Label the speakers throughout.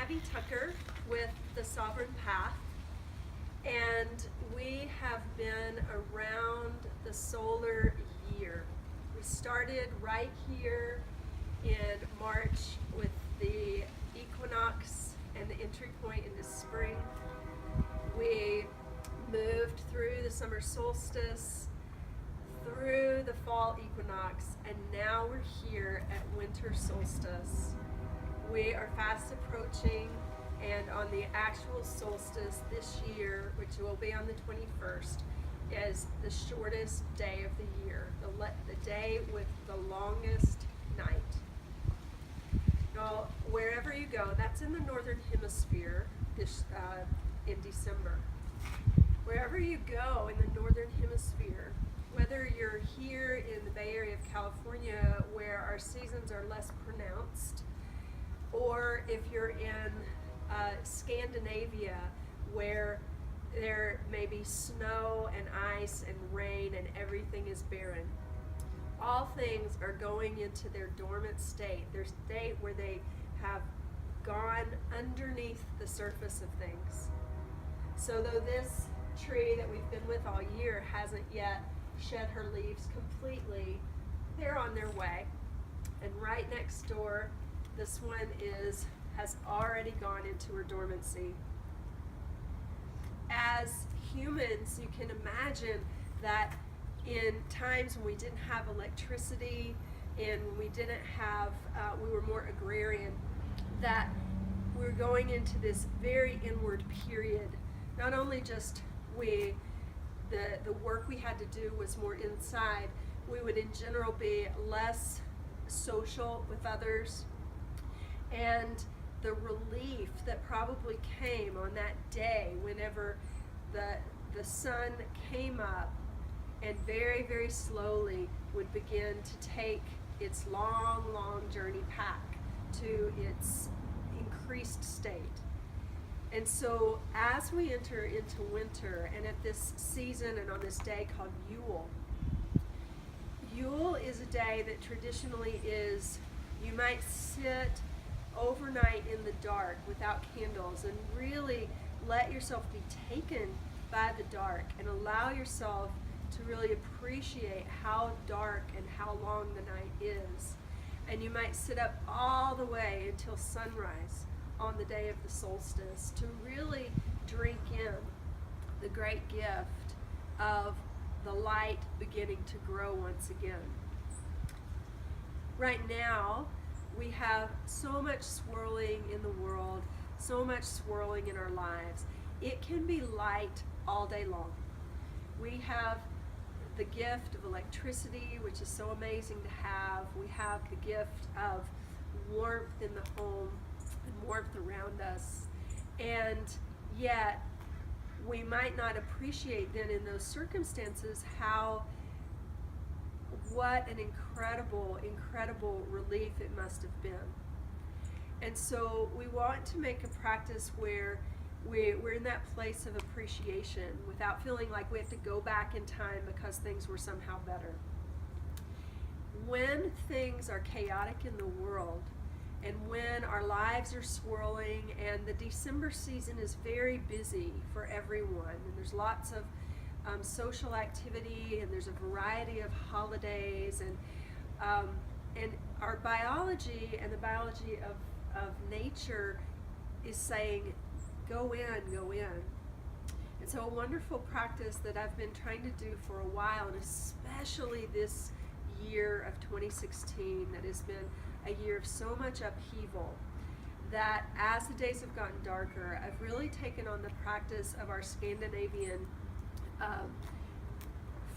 Speaker 1: Abby Tucker with the Sovereign Path, and we have been around the solar year. We started right here in March with the equinox and the entry point into spring. We moved through the summer solstice, through the fall equinox, and now we're here at winter solstice. We are fast approaching, and on the actual solstice this year, which will be on the 21st, is the shortest day of the year, the day with the longest night. Now, wherever you go, that's in the northern hemisphere in December. Wherever you go in the northern hemisphere, whether you're here in the Bay Area of California where our seasons are less pronounced, or if you're in Scandinavia where there may be snow and ice and rain and everything is barren, all things are going into their dormant state, their state where they have gone underneath the surface of things. So though this tree that we've been with all year hasn't yet shed her leaves completely, they're on their way. And right next door, this one has already gone into her dormancy. As humans, you can imagine that in times when we didn't have electricity and when we didn't have, we were more agrarian, that we're going into this very inward period. Not only just the work we had to do was more inside, we would in general be less social with others. And the relief that probably came on that day whenever the sun came up and very, very slowly would begin to take its long, long journey back to its increased state. And so as we enter into winter, and at this season and on this day called Yule, Yule is a day that traditionally is, you might sit overnight in the dark without candles and really let yourself be taken by the dark and allow yourself to really appreciate how dark and how long the night is. And you might sit up all the way until sunrise on the day of the solstice to really drink in the great gift of the light beginning to grow once again. Right now, we have so much swirling in the world, so much swirling in our lives. It can be light all day long. We have the gift of electricity, which is so amazing to have. We have the gift of warmth in the home and warmth around us. And yet, we might not appreciate then in those circumstances what an incredible, incredible relief it must have been. And so we want to make a practice where we're in that place of appreciation without feeling like we have to go back in time because things were somehow better. When things are chaotic in the world, and when our lives are swirling, and the December season is very busy for everyone, and there's lots of social activity, and there's a variety of holidays, and our biology and the biology of nature is saying, go in, go in. And so a wonderful practice that I've been trying to do for a while, and especially this year of 2016 that has been a year of so much upheaval, that as the days have gotten darker, I've really taken on the practice of our Scandinavian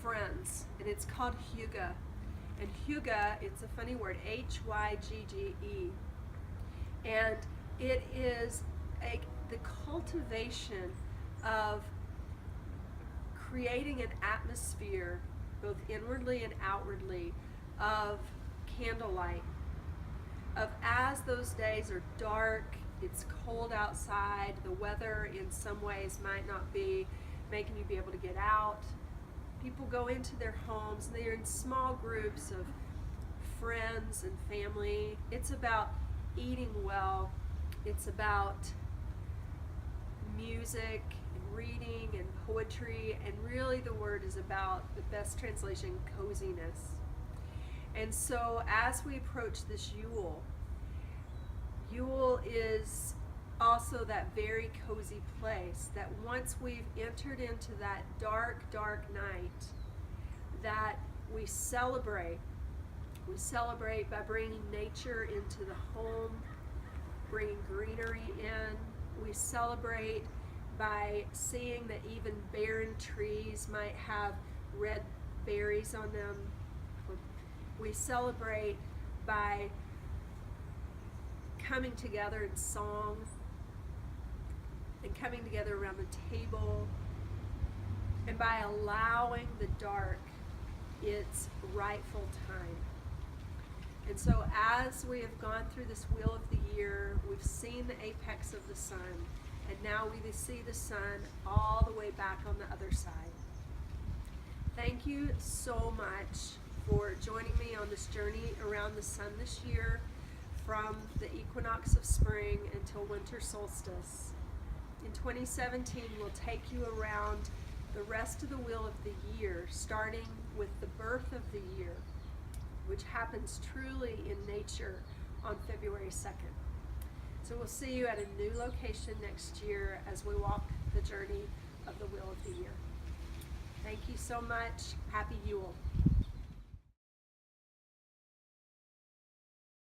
Speaker 1: friends, and it's called hygge. And hygge, it's a funny word, H-Y-G-G-E, and it is the cultivation of creating an atmosphere, both inwardly and outwardly, of candlelight, of as those days are dark, it's cold outside, the weather in some ways might not be making you be able to get out. People go into their homes, and they're in small groups of friends and family. It's about eating well, It's about music and reading and poetry, and really the word is about, the best translation, coziness. And so as we approach this Yule, Yule is also that very cozy place that once we've entered into that dark, dark night, that we celebrate. We celebrate by bringing nature into the home, bringing greenery in. We celebrate by seeing that even barren trees might have red berries on them. We celebrate by coming together in song and coming together around the table, and by allowing the dark its rightful time. And so as we have gone through this wheel of the year, we've seen the apex of the sun, and now we see the sun all the way back on the other side. Thank you so much for joining me on this journey around the sun this year, from the equinox of spring until winter solstice. In 2017, we'll take you around the rest of the wheel of the year, starting with the birth of the year, which happens truly in nature on February 2nd. So we'll see you at a new location next year as we walk the journey of the wheel of the year. Thank you so much. Happy Yule.